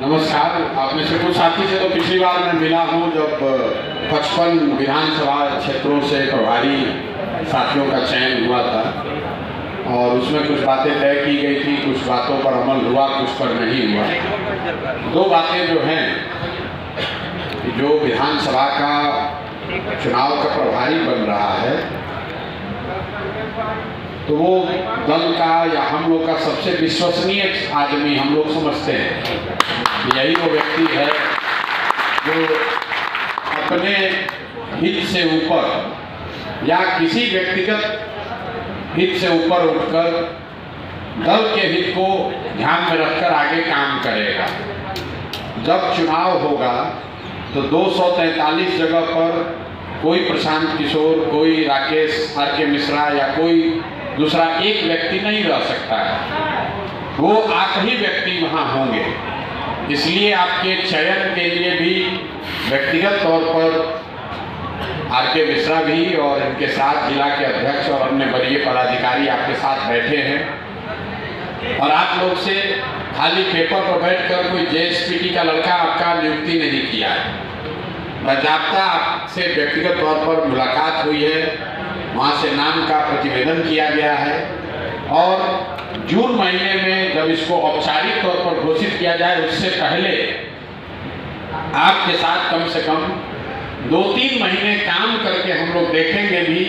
नमस्कार। आप में से कुछ साथी से तो पिछली बार मैं मिला हूँ जब 55 विधानसभा क्षेत्रों से प्रभारी साथियों का चयन हुआ था और उसमें कुछ बातें तय की गई थी, कुछ बातों पर अमल हुआ, कुछ पर नहीं हुआ। दो बातें जो हैं, जो विधानसभा का चुनाव का प्रभारी बन रहा है तो वो दल का या हम लोग का सबसे विश्वसनीय आदमी हम लोग समझते हैं। यही वो व्यक्ति है जो अपने हित से ऊपर या किसी व्यक्तिगत हित से ऊपर उठकर दल के हित को ध्यान में रखकर आगे काम करेगा। जब चुनाव होगा तो 243 जगह पर कोई प्रशांत किशोर, कोई राकेश आर.के. मिश्रा या कोई दूसरा एक व्यक्ति नहीं रह सकता है। वो आप ही व्यक्ति वहाँ होंगे। इसलिए आपके चयन के लिए भी व्यक्तिगत तौर पर आर.के. मिश्रा भी और इनके साथ जिला के अध्यक्ष और अन्य वरीय पदाधिकारी आपके साथ बैठे हैं और आप लोग से खाली पेपर पर बैठकर कोई JSPT का लड़का आपका नियुक्ति नहीं किया है। बाकायदा आपसे व्यक्तिगत तौर पर मुलाकात हुई है, वहाँ से नाम का प्रतिवेदन किया गया है और जून महीने में जब इसको औपचारिक तौर पर घोषित किया जाए उससे पहले आपके साथ कम से कम 2-3 महीने काम करके हम लोग देखेंगे भी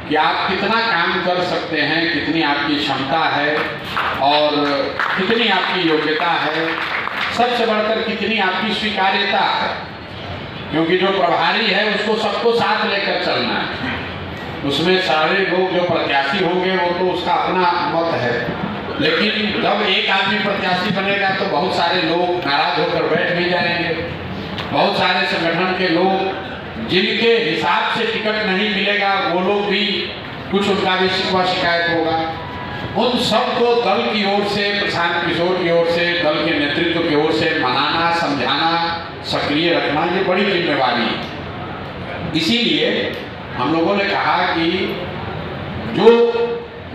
कि आप कितना काम कर सकते हैं, कितनी आपकी क्षमता है और कितनी आपकी योग्यता है, सबसे बढ़कर कितनी आपकी स्वीकार्यता है। क्योंकि जो प्रभारी है उसको सबको साथ लेकर चलना है। उसमें सारे लोग जो प्रत्याशी होंगे वो तो उसका अपना मत है, लेकिन जब एक आदमी प्रत्याशी बनेगा तो बहुत सारे लोग नाराज होकर बैठ भी जाएंगे। बहुत सारे संगठन के लोग जिनके हिसाब से टिकट नहीं मिलेगा वो लोग भी कुछ उनका भी शिकवा शिकायत होगा। उन सबको दल की ओर से, प्रशांत किशोर की ओर से, दल के नेतृत्व की ओर से मनाना, समझाना, सक्रिय रखना, ये बड़ी जिम्मेवारी है। इसीलिए हम लोगों ने कहा कि जो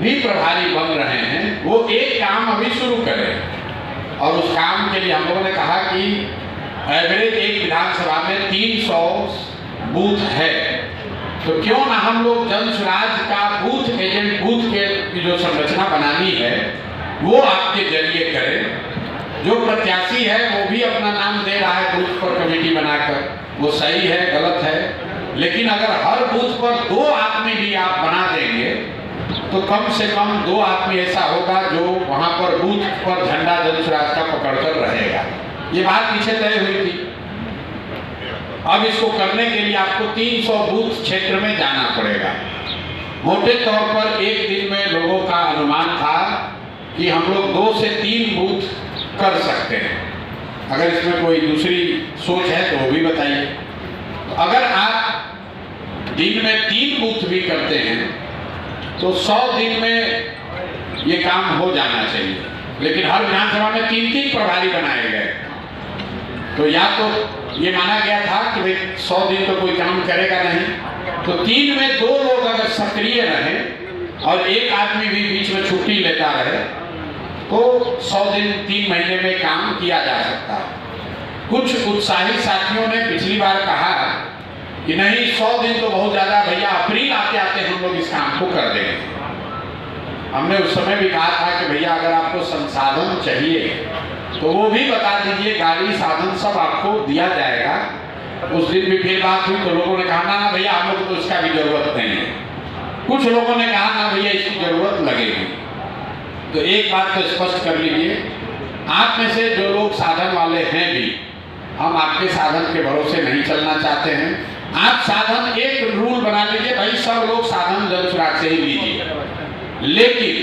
भी प्रभारी बन रहे हैं वो एक काम अभी शुरू करें और उस काम के लिए हम लोगों ने कहा कि एवरेज एक विधानसभा में 300 बूथ है, तो क्यों ना हम लोग जन स्वराज का बूथ एजेंट, बूथ के जो संरचना बनानी है वो आपके जरिए करें। जो प्रत्याशी है वो भी अपना नाम दे रहा है बूथ पर कमेटी बनाकर, वो सही है, गलत है, लेकिन अगर हर बूथ पर 2 आदमी भी आप बना देंगे तो कम से कम 2 आदमी ऐसा होगा जो वहां पर बूथ पर झंडा जन स्वराज का पकड़कर रहेगा। ये बात पीछे तय हुई थी। अब इसको करने के लिए आपको 300 बूथ क्षेत्र में जाना पड़ेगा। मोटे तौर पर एक दिन में लोगों का अनुमान था कि हम लोग 2 से 3 बूथ कर सकते हैं। अगर इसमें कोई दूसरी सोच है तो वो भी बताइए। तो अगर आप दिन में 3 बूथ भी करते हैं तो 100 दिन में ये काम हो जाना चाहिए। लेकिन हर विधानसभा में 3-3 प्रभारी बनाए गए, तो या तो ये माना गया था कि भाई 100 दिन तो कोई काम करेगा नहीं, तो 3 में 2 लोग अगर सक्रिय रहे और एक आदमी भी बीच में छुट्टी लेता रहे तो 100 दिन 3 महीने में काम किया जा सकता है। कुछ उत्साही साथियों ने पिछली बार कहा कि नहीं 100 दिन तो बहुत ज़्यादा, भैया अप्रैल आते आते हम लोग इस काम को कर देंगे। हमने उस समय भी कहा था कि भैया अगर आपको संसाधन चाहिए तो वो भी बता दीजिए, गाड़ी साधन सब आपको दिया जाएगा। उस दिन भी फिर बात हुई तो लोगों ने कहा ना भैया हम लोग तो इसका भी जरूरत नहीं है। कुछ लोगों ने कहा ना भैया इसकी जरूरत लगेगी। तो एक बात तो स्पष्ट कर लीजिए, आप में से जो लोग साधन वाले हैं भी, हम आपके साधन के भरोसे नहीं चलना चाहते हैं। आप साधन एक रूल बना लीजिए, भाई सब लोग साधन जन स्वराज से ही लीजिए, लेकिन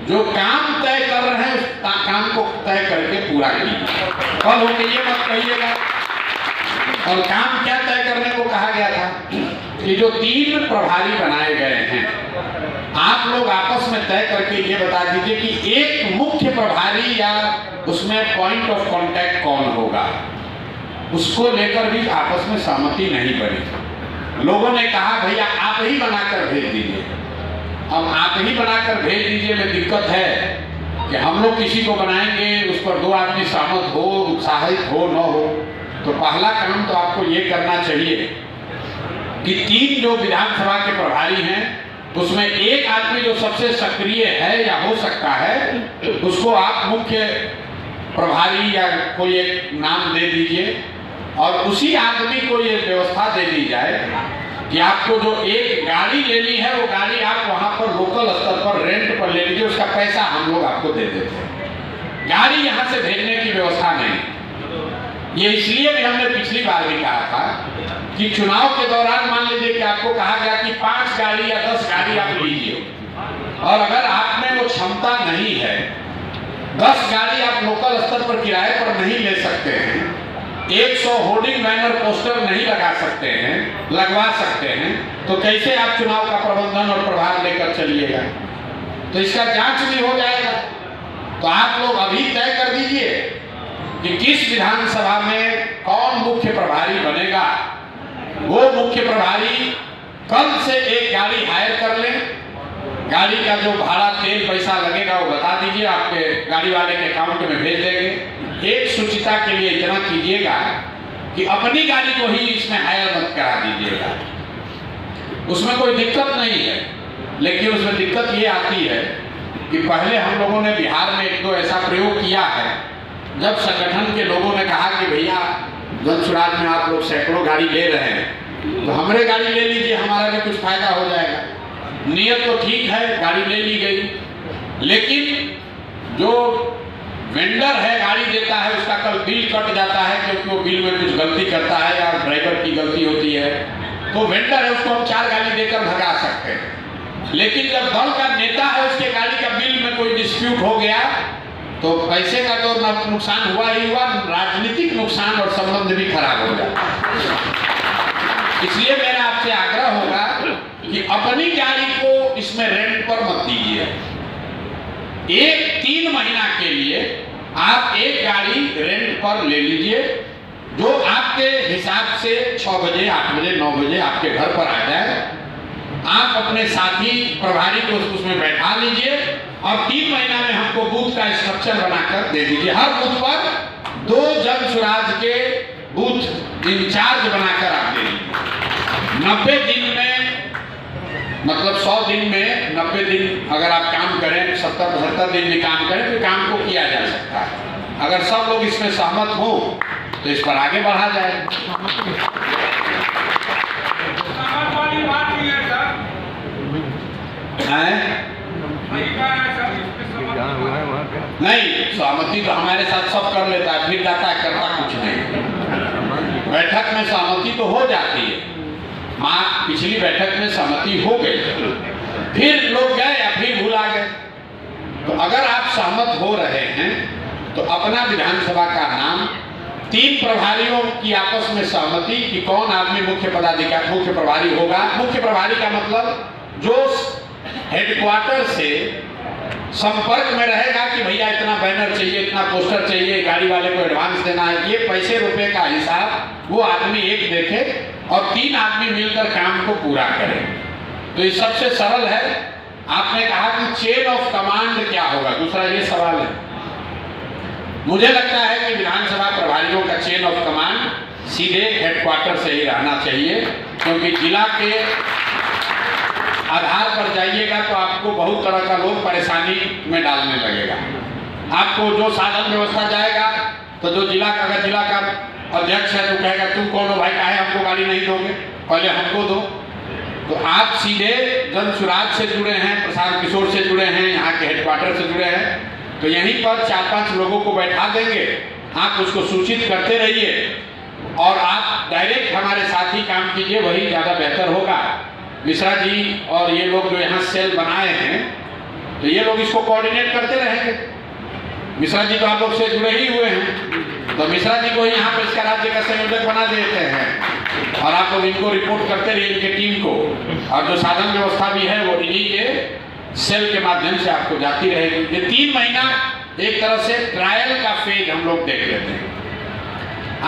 जो काम तय कर रहे हैं उस काम को तय करके पूरा कीजिए। कल होके ये मत कहिएगा। और काम क्या तय करने को कहा गया था कि जो 3 प्रभारी बनाए गए हैं आप लोग आपस में तय करके ये बता दीजिए कि एक मुख्य प्रभारी या उसमें पॉइंट ऑफ कांटेक्ट कौन होगा, उसको लेकर भी आपस में सहमति नहीं बनी। लोगों ने कहा भैया आप ही बनाकर भेज दीजिए। अब आप ही बनाकर भेज दीजिए में दिक्कत है कि हम लोग किसी को बनाएंगे, उस पर 2 आदमी सहमत हो, उत्साहित हो न हो, तो पहला काम तो आपको ये करना चाहिए कि 3 जो विधानसभा के प्रभारी हैं उसमें एक आदमी जो सबसे सक्रिय है या हो सकता है, उसको आप मुख्य प्रभारी या कोई एक नाम दे दीजिए और उसी आदमी को ये व्यवस्था दे दी जाए कि आपको जो एक गाड़ी लेनी है वो गाड़ी आप वहां पर लोकल स्तर पर रेंट पर ले लीजिए, उसका पैसा हम लोग आपको दे देते हैं, गाड़ी यहाँ से भेजने की व्यवस्था नहीं। ये इसलिए भी हमने पिछली बार भी कहा था कि चुनाव के दौरान मान लीजिए कि आपको कहा गया कि 5 गाड़ी या 10 गाड़ी आप लीजिए, और अगर आप में वो क्षमता नहीं है, 10 गाड़ी आप लोकल स्तर पर किराए पर नहीं ले सकते हैं, 100 होर्डिंग बैनर पोस्टर नहीं लगा सकते हैं, लगवा सकते हैं, तो कैसे आप चुनाव का प्रबंधन और प्रभार लेकर चलिएगा? तो इसका जांच भी हो जाएगा। तो आप लोग अभी तय कर दीजिए कि किस विधानसभा में कौन मुख्य प्रभारी बनेगा। वो मुख्य प्रभारी कल से एक गाड़ी हायर कर ले, गाड़ी का जो भाड़ा तेल पैसा लगेगा वो बता दीजिए, आपके गाड़ी वाले के अकाउंट में भेज देंगे। एक सुचिता के लिए इतना कीजिएगा कि अपनी गाड़ी को ही इसमें हायर मत करा दीजिएगा। उसमें कोई दिक्कत नहीं है, लेकिन उसमें दिक्कत ये आती है कि पहले हम लोगों ने बिहार में 1-2 ऐसा प्रयोग किया है, जब संगठन के लोगों ने कहा कि भैया जनसुराज में आप लोग सैकड़ों गाड़ी ले रहे हैं तो हमरे गाड़ी ले लीजिए, हमारा भी कुछ फायदा हो जाएगा। नियत तो ठीक है, गाड़ी ले ली गई, लेकिन जो वेंडर है गाड़ी देता है उसका कल बिल कट जाता है क्योंकि वो बिल में कुछ गलती करता है या ड्राइवर की गलती होती है, तो वेंडर है उसको हम 4 गाड़ी देकर भगा सकते हैं। लेकिन जब दल का नेता है उसके गाड़ी का बिल में कोई डिस्प्यूट हो गया तो पैसे का तो नुकसान हुआ ही हुआ, राजनीतिक नुकसान और संबंध भी खराब हो जाता है। इसलिए मेरा आपसे आग्रह होगा कि अपनी गाड़ी को इसमें रेंट पर मत दीजिए। 3 महीना के लिए आप एक गाड़ी रेंट पर ले लीजिए, जो आपके हिसाब से 6 बजे, 8 बजे, 9 बजे आपके घर पर आ जाए। आप अपने साथी प्रभारी को उसमें बैठा लीजिए और 3 महीना में हमको बूथ का स्ट्रक्चर बनाकर दे दीजिए। हर बूथ पर 2 जनसुराज के बूथ इंचार्ज बनाकर आप दे दीजिए। 90 दिन में, मतलब 100 दिन में 90 दिन अगर आप काम करें, 70-72 दिन भी काम करें तो काम को किया जा सकता है। अगर सब लोग इसमें सहमत हो तो इस पर आगे बढ़ा जाए। नहीं, सहमति तो हमारे साथ सब कर लेता है, फिर जाता है करता कुछ नहीं। बैठक में सहमति तो हो जाती है, पिछली बैठक में सहमति हो गई, फिर लोग गए या फिर भुला गए। तो अगर आप सहमत हो रहे हैं तो अपना विधानसभा का नाम 3 प्रभारियों की आपस में सहमति कि कौन आदमी मुख्य पदाधिकारी मुख्य प्रभारी होगा। मुख्य प्रभारी का मतलब जो हेडक्वार्टर से संपर्क में रहेगा कि भैया इतना बैनर चाहिए, इतना पोस्टर चाहिए, गाड़ी वाले को एडवांस देना है, ये पैसे रुपए का हिसाब वो आदमी एक देखे और 3 आदमी मिलकर काम को पूरा करें। तो ये सबसे सरल है। आपने कहा कि चेन ऑफ कमांड क्या होगा, दूसरा ये सवाल है। मुझे लगता है कि विधानसभा प्रभारियों का चेन ऑफ कमांड सीधे हेडक्वार्टर से ही रहना चाहिए, क्योंकि जिला के आधार पर जाइएगा तो आपको बहुत तरह का लोग परेशानी में डालने लगेगा। आपको जो साधन व्यवस्था जाएगा तो जो जिला का, अगर जिला का अध्यक्ष है तो कहेगा तुम कौन हो भाई, काहे हमको गाड़ी नहीं दोगे, पहले हमको दो। तो आप सीधे जनसुराज से जुड़े हैं, प्रशांत किशोर से जुड़े हैं, यहाँ के हेडक्वार्टर से जुड़े हैं, तो यहीं पर 4-5 लोगों को बैठा देंगे, आप उसको सूचित करते रहिए और आप डायरेक्ट हमारे साथ ही काम कीजिए, वही ज़्यादा बेहतर होगा। मिश्रा जी और ये लोग जो यहाँ सेल बनाए हैं तो ये लोग इसको कोऑर्डिनेट करते रहेंगे। मिश्रा जी तो आप लोग से जुड़े ही हुए हैं, तो मिश्रा जी को यहाँ पर इसका राज्य का संयोजक बना देते हैं और आप लोग इनको रिपोर्ट करते रहिए, इनके टीम को, और जो साधन व्यवस्था भी है वो इन्हीं के सेल के माध्यम से आपको जाती रहेगी। ये 3 महीना एक तरह से ट्रायल का फेज हम लोग देख लेते हैं।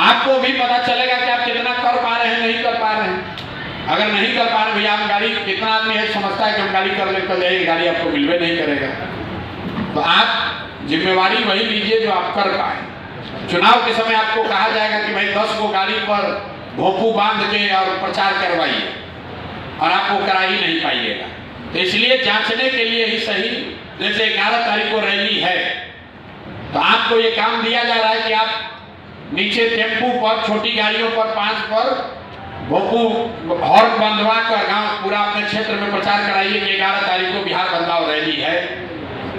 आपको भी पता चलेगा कि आप कितना कर पा रहे हैं, नहीं कर पा रहे हैं। अगर नहीं कर पा रहे भैया, हम गाड़ी, कितना आदमी है समझता है कि हम गाड़ी कर ले, गाड़ी आपको मिलवे नहीं करेगा। तो आप जिम्मेवारी वही लीजिए जो आप कर पाए। चुनाव के समय आपको कहा जाएगा कि भाई 10 को गाड़ी पर भोंपू बांध के और प्रचार करवाइए, और आप वो करा ही नहीं पाइएगा। तो इसलिए जांचने के लिए ही सही, जैसे 11 तारीख को रैली है, तो आपको ये काम दिया जा रहा है कि आप नीचे टेम्पू पर, छोटी गाड़ियों पर, 5 पर भोंपू हॉर्न बंधवा कर गाँव पूरा अपने क्षेत्र में प्रचार कराइए कि 11 तारीख को बिहार बदलाव रैली है।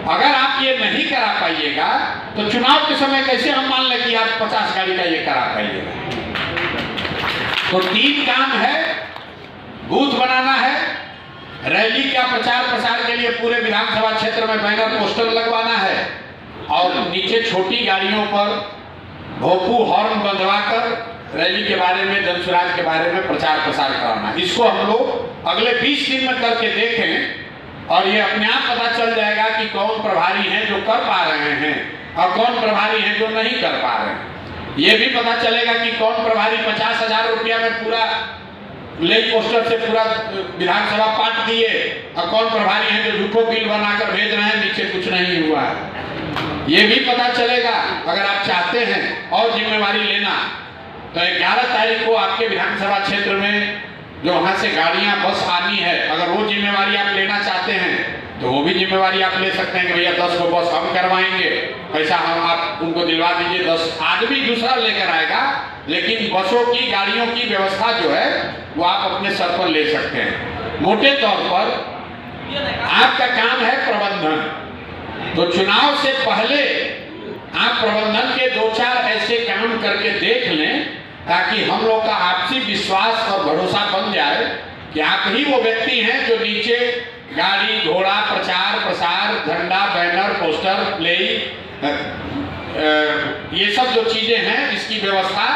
अगर आप ये नहीं करा पाइएगा तो चुनाव के समय कैसे हम मान लें कि आप 50 गाड़ी का ये करा पाइएगा। तो 3 काम है, बूथ बनाना है, रैली का प्रचार प्रसार के लिए पूरे विधानसभा क्षेत्र में बैनर पोस्टर लगवाना है, और नीचे छोटी गाड़ियों पर भोंपू हॉर्न बंधवा कर रैली के बारे में, जन स्वराज के बारे में प्रचार प्रसार कराना। इसको हम लोग अगले 20 दिन में करके देखें, और ये अपने आप पता चल जाएगा कि कौन प्रभारी हैं जो कर पा रहे हैं और कौन प्रभारी हैं जो नहीं कर पा रहे हैं। ये भी पता चलेगा कि कौन प्रभारी 50,000 रुपया में पूरा ले पोस्टर से पूरा विधानसभा पाट दिए, और कौन प्रभारी हैं जो झूठो बिल बनाकर भेज रहे हैं, नीचे कुछ नहीं हुआ है। ये भी पता चलेगा। अगर आप चाहते हैं और जिम्मेवारी लेना, तो 11 तारीख को आपके विधानसभा क्षेत्र में जो वहां से गाड़ियां बस आनी है, अगर वो जिम्मेवारी आप लेना चाहते हैं तो वो भी जिम्मेवारी आप ले सकते हैं कि भैया 10 को बस हम करवाएंगे, पैसा हम आप उनको दिलवा दीजिए। 10 आदमी दूसरा लेकर आएगा, लेकिन बसों की, गाड़ियों की व्यवस्था जो है वो आप अपने सर पर ले सकते हैं। मोटे तौर पर आपका काम है प्रबंधन। तो चुनाव से पहले आप प्रबंधन के 2-4 ऐसे काम करके देख लें, ताकि हम लोग का आपसी विश्वास और भरोसा बन जाए कि आप ही वो व्यक्ति हैं जो नीचे गाड़ी घोड़ा, प्रचार प्रसार, झंडा, बैनर, पोस्टर, प्ले, ये सब जो चीजें हैं, इसकी व्यवस्था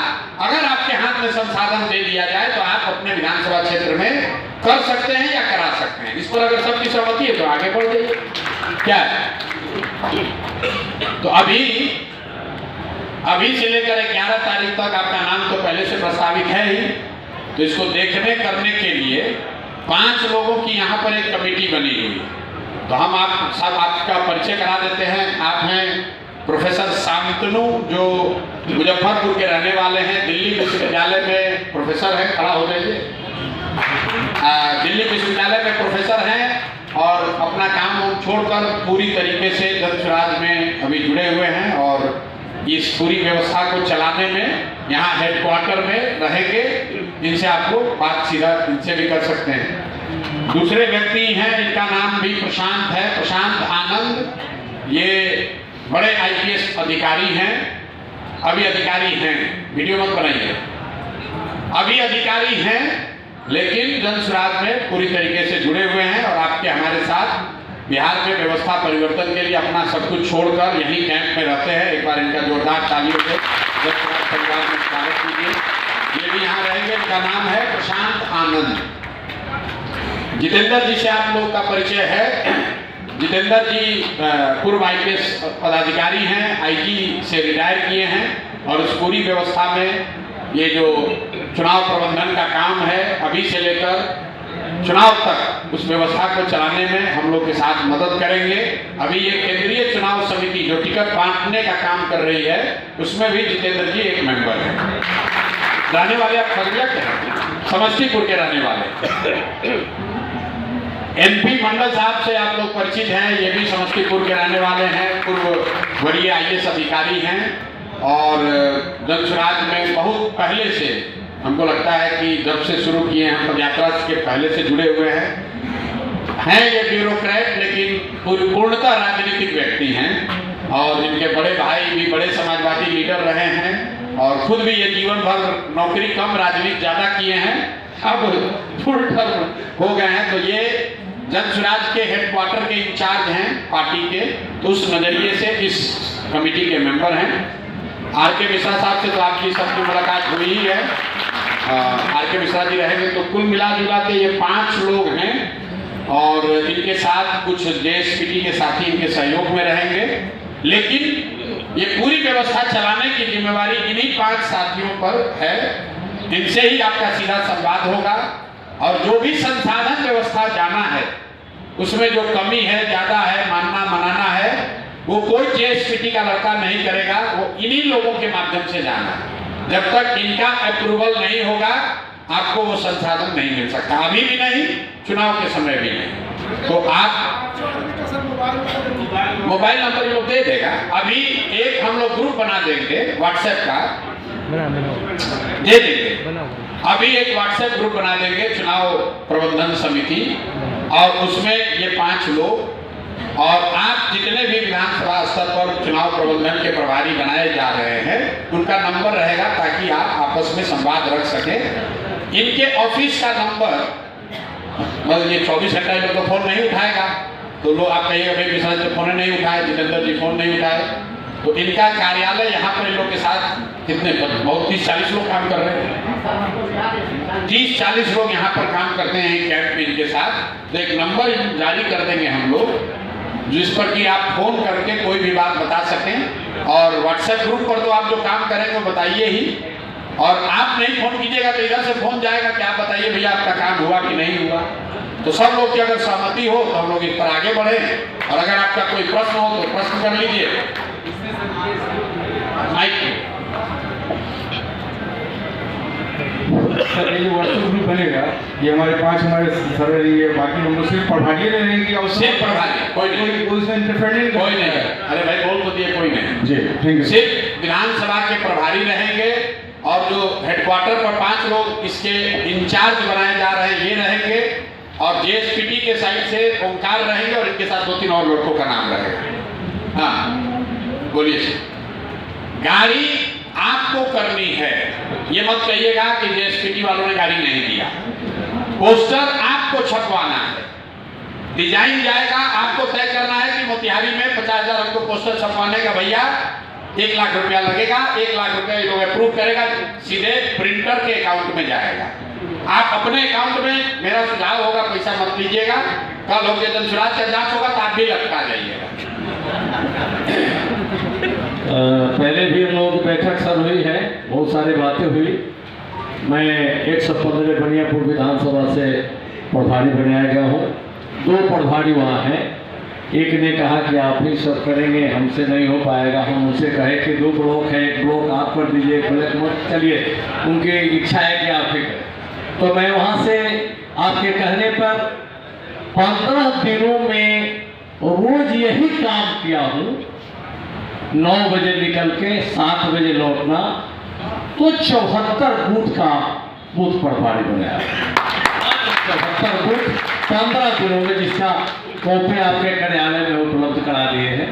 अगर आपके हाथ में संसाधन दे दिया जाए तो आप अपने विधानसभा क्षेत्र में कर सकते हैं या करा सकते हैं। इस पर अगर सबकी सहमति है तो आगे बढ़ जाइए। क्या है, तो अभी से लेकर 11 तारीख तक आपका नाम तो पहले से प्रस्तावित है ही, तो इसको देखने करने के लिए 5 लोगों की यहाँ पर एक कमेटी बनी हुई। तो हम आप सब आपका परिचय करा देते हैं। आप हैं प्रोफेसर शांतनु, जो मुजफ्फरपुर के रहने वाले हैं, दिल्ली विश्वविद्यालय में प्रोफेसर हैं, खड़ा हो जाइए। दिल्ली विश्वविद्यालय में प्रोफेसर हैं और अपना काम छोड़कर पूरी तरीके से जन स्वराज में अभी जुड़े हुए हैं, और इस पूरी व्यवस्था को चलाने में यहाँ हेडक्वार्टर में रहेंगे। इनसे आप लोग बात सीधा इनसे भी कर सकते हैं। दूसरे व्यक्ति हैं, इनका नाम भी प्रशांत है, प्रशांत आनंद। ये बड़े IPS अधिकारी हैं, अभी अधिकारी हैं, वीडियो मत बनाइए, अभी अधिकारी हैं, लेकिन जन स्वराज में पूरी तरीके से जुड़े हुए हैं, और आपके हमारे साथ बिहार में व्यवस्था परिवर्तन के लिए अपना सब कुछ छोड़कर यहीं कैंप में रहते हैं। एक बार इनका जोरदार तालियों से जन स्वराज परिवार में स्वागत कीजिए। ये भी यहाँ रहेंगे। इनका नाम है प्रशांत आनंद। जितेंद्र जी से आप लोग का परिचय है। जितेंद्र जी पूर्व IPS पदाधिकारी हैं, IG से रिटायर किए हैं, और उस पूरी व्यवस्था में ये जो चुनाव प्रबंधन का काम है, अभी से लेकर चुनाव तक उस व्यवस्था को चलाने में हम लोग के साथ मदद करेंगे। अभी ये केंद्रीय चुनाव समिति जो टिकट बांटने का काम कर रही है, उसमें भी जितेंद्र जी एक मेंबर हैं। रहने वाले आप खगड़िया के हैं, समस्तीपुर के रहने वाले। MP मंडल साहब से आप लोग परिचित हैं, ये भी समस्तीपुर के रहने वाले हैं, पूर्व वरीय IAS अधिकारी हैं, और जन स्वराज में बहुत पहले से, हमको लगता है कि जब से शुरू किए हैं पदयात्रा के पहले से जुड़े हुए हैं ये ब्यूरोक्रेट, लेकिन पूर्णतः राजनीतिक व्यक्ति हैं, और इनके बड़े भाई भी बड़े समाजवादी लीडर रहे हैं, और खुद भी ये जीवन भर नौकरी कम, राजनीति ज्यादा किए हैं, अब फुल टर्म हो गए हैं। तो ये जन स्वराज के हेडक्वार्टर के इंचार्ज हैं पार्टी के, तो उस नजरिए से इस कमेटी के मेंबर हैं। RK मिश्रा साहब से तो आपकी सबकी मुलाकात हुई ही है। RK मिश्रा जी रहेंगे। तो कुल मिला जुला के ये 5 लोग हैं, और इनके साथ कुछ JSPT के साथी इनके सहयोग में रहेंगे, लेकिन ये पूरी व्यवस्था चलाने की जिम्मेवारी इन्हीं 5 साथियों पर है। इनसे ही आपका सीधा संवाद होगा, और जो भी संसाधन व्यवस्था जाना है, उसमें जो कमी है, ज्यादा है, मानना मनाना है, वो कोई जेएसपीटी का लड़का नहीं करेगा, वो इन्हीं लोगों के माध्यम से जाना है। जब तक इनका अप्रूवल नहीं होगा आपको वो संसाधन नहीं मिल सकता, अभी भी नहीं, चुनाव के समय भी नहीं। तो आप मोबाइल नंबर लोग दे देगा, अभी एक हम लोग ग्रुप बना देंगे व्हाट्सएप का, दे देंगे अभी एक व्हाट्सएप ग्रुप बना देंगे चुनाव प्रबंधन समिति, और उसमें ये 5 लोग और आप जितने भी विधानसभा स्तर पर चुनाव प्रबंधन के प्रभारी बनाए जा रहे हैं उनका नंबर रहेगा, ताकि आप आपस में संवाद रख सकें। इनके ऑफिस का नंबर, मतलब ये 24 घंटा लोग तो फोन नहीं उठाएगा, तो लोग आप कहिएगा भाई विश्वास जी फोन नहीं उठाए, जितेंद्र जी फोन नहीं उठाए, तो इनका कार्यालय यहाँ पर इन लोग के साथ कितने बहुत 30-40 लोग काम कर रहे हैं, 30-40 लोग यहाँ पर काम करते हैं कैंप में इनके साथ। तो एक नंबर जारी कर देंगे हम लोग जिस पर कि आप फोन करके कोई भी बात बता सकें, और व्हाट्सएप ग्रुप पर तो आप जो काम करेंगे वो बताइए ही, और आप नहीं फोन कीजिएगा तो इधर से फोन जाएगा कि आप बताइए भैया आपका काम हुआ कि नहीं हुआ। तो सब लोग की अगर सहमति हो तो हम लोग इस पर आगे बढ़े, और अगर आपका कोई प्रश्न हो तो प्रश्न कर लीजिए। सर ये जो व्हाट्सएप ग्रुप बनेगा, ये हमारे 5 हमारे सर ये बाकी हम लोग सिर्फ प्रभारी रहेंगे और सिर्फ प्रभारी, कोई उसमें इंटरफेरेंस कोई नहीं है। अरे भाई बोल तो दिए, कोई नहीं जी, ठीक है। सिर्फ विधानसभा के प्रभारी रहेंगे, और जो हेडक्वार्टर पर 5 लोग इसके इंचार्ज बनाए जा रहे हैं ये रहेंगे, और जेएसपीटी के साइड से ओंकार रहेंगे, और इनके साथ 2-3 और लड़कों का नाम रहेगा। हाँ बोलिए। गाड़ी आपको करनी है, ये मत कहिएगा कि जेएसपीटी वालों ने गाड़ी नहीं दिया। पोस्टर आपको छपवाना है, डिजाइन जाएगा, आपको तय करना है कि मोतिहारी में 50,000 हमको पोस्टर छपवाने का, भैया 1 लाख रुपया लगेगा, 1 लाख रुपया लोग अप्रूव करेगा, सीधे प्रिंटर के अकाउंट में जाएगा। आप अपने अकाउंट में, मेरा सुझाव होगा पैसा मत लीजिएगा, कल हो गया जनसुराज का जांच होगा तो आप भी लटका जाइएगा। पहले भी हम लोगों की बैठक सर हुई है, बहुत सारी बातें हुई। मैं 115 बनियापुर विधानसभा से प्रभारी बनाया गया हूँ। 2 प्रभारी वहाँ हैं, एक ने कहा कि आप ही सब करेंगे, हमसे नहीं हो पाएगा। हम उनसे कहे कि 2 ब्लॉक है, 1 ब्लॉक आप कर दीजिए, ब्लॉक मत चलिए, उनकी इच्छा है कि आप ही करें। तो मैं वहाँ से आपके कहने पर 15 दिनों में रोज यही काम किया हूँ, 9 बजे निकल के 7 बजे लौटना, तो 74 बूथ का बूथ प्रभारी बनाया। 74 बूथ 15 दिनों में, जिसका कॉपी आपके कार्यालय में उपलब्ध करा दिए हैं।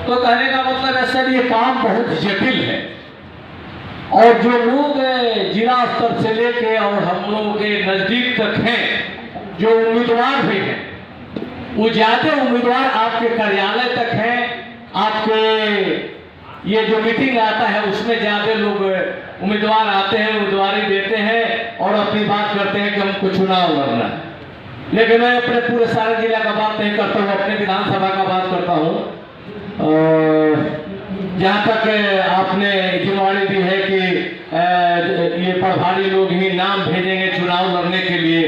तो कहने का मतलब है सर ये काम बहुत जटिल है, और जो लोग जिला स्तर से लेके और हम लोगों के नजदीक तक हैं, जो उम्मीदवार भी हैं, वो ज्यादा उम्मीदवार आपके कार्यालय तक हैं। आपके ये जो मीटिंग आता है उसमें ज्यादा लोग उम्मीदवार आते हैं, उम्मीदवारी देते हैं और अपनी बात करते हैं कि हमको चुनाव लड़ना है। लेकिन मैं अपने पूरे सारे जिला का बात नहीं करता हूँ, अपने विधानसभा का बात करता हूँ। जहाँ तक आपने जिम्मेवारी दी है कि ये प्रभारी लोग ही नाम भेजेंगे चुनाव लड़ने के लिए,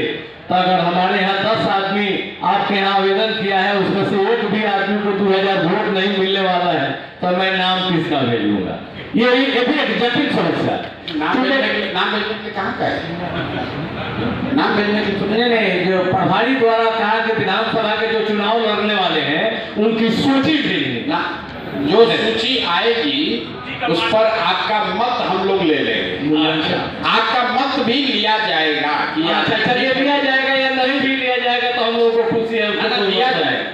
तो अगर हमारे यहाँ 10 आदमी आपके यहाँ आवेदन किया है, उसमें से एक भी आदमी को 2000 वोट नहीं मिलने वाला है, तो मैं नाम किसका भेजूंगा? ये भी एक जटिल समस्या है। नाम भेजने के कहाँ का है? नाम भेजने की सुनिए नहीं, जो प्रभारी द्वारा कहा कि विधानसभा के जो चुनाव लड़ने वाले हैं उनकी सूची भेजनी ना, जो सूची आएगी उस पर आपका मत हम लोग ले लेंगे। आपका मत भी लिया जाएगा कि अच्छा ये लिया जाएगा या नहीं भी लिया जाएगा, तो हम लोगों को खुशी है,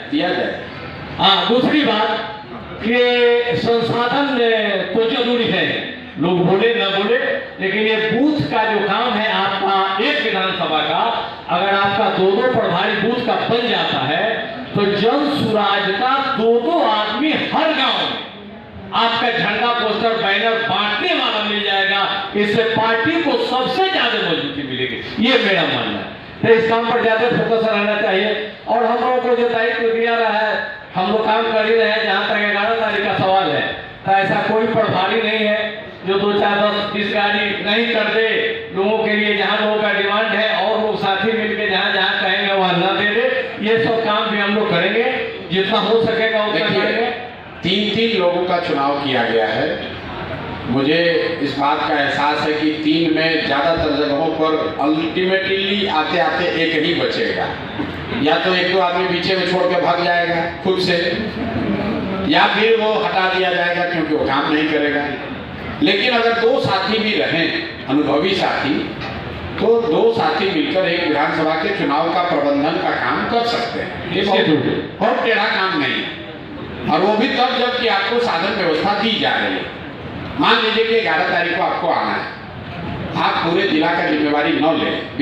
दिया जाए। हाँ, दूसरी बात कि संसाधन तो जरूरी है, लोग बोले न बोले, लेकिन ये बूथ का जो काम है आपका एक विधानसभा का, अगर आपका 2-2 प्रभारी बूथ का बन जाता है, तो जन सुराज का 2-2 आदमी हर गांव में आपका झंडा, पोस्टर, बैनर बांटने वाला मिल जाएगा। इससे पार्टी को सबसे ज्यादा मजबूती मिलेगी, ये मेरा मानना है। तो इस काम पर ज्यादा फोकस रहना चाहिए, और हम लोगों को जो दायित्व दिया रहा है हम लोग काम कर ही रहे हैं। जहाँ तक 11 तारीख का सवाल है, तो ऐसा कोई प्रभारी नहीं है जो 2, 4, 10, 20 गाड़ी नहीं कर दे लोगों के लिए। जहाँ लोगों का डिमांड है और लोग साथी मिलकर जहाँ जहाँ कहेंगे वहाँ न दे दे, ये सब काम भी हम लोग करेंगे, जितना हो सकेगा उतना करेंगे। चुनाव किया गया है। मुझे इस बात का एहसास है कि 3 में ज़्यादातर जगहों पर अल्टीमेटली आते आते एक ही बचेगा, या तो 1-2 आदमी पीछे में छोड़ के भाग जाएगा खुद से, या फिर वो हटा दिया जाएगा क्योंकि वो काम नहीं करेगा। लेकिन अगर 2 साथी भी रहें, अनुभवी साथी, तो 2 साथी मिलकर एक विधानसभा के चुनाव का प्रबंधन का काम कर सकते हैं। ये बहुत टेढ़ा काम नहीं है, और वो भी तब जब कि आपको साधन व्यवस्था दी जा रही है। मान लीजिए कि 11 तारीख को आपको आना है, आप पूरे जिला का जिम्मेवारी न लें,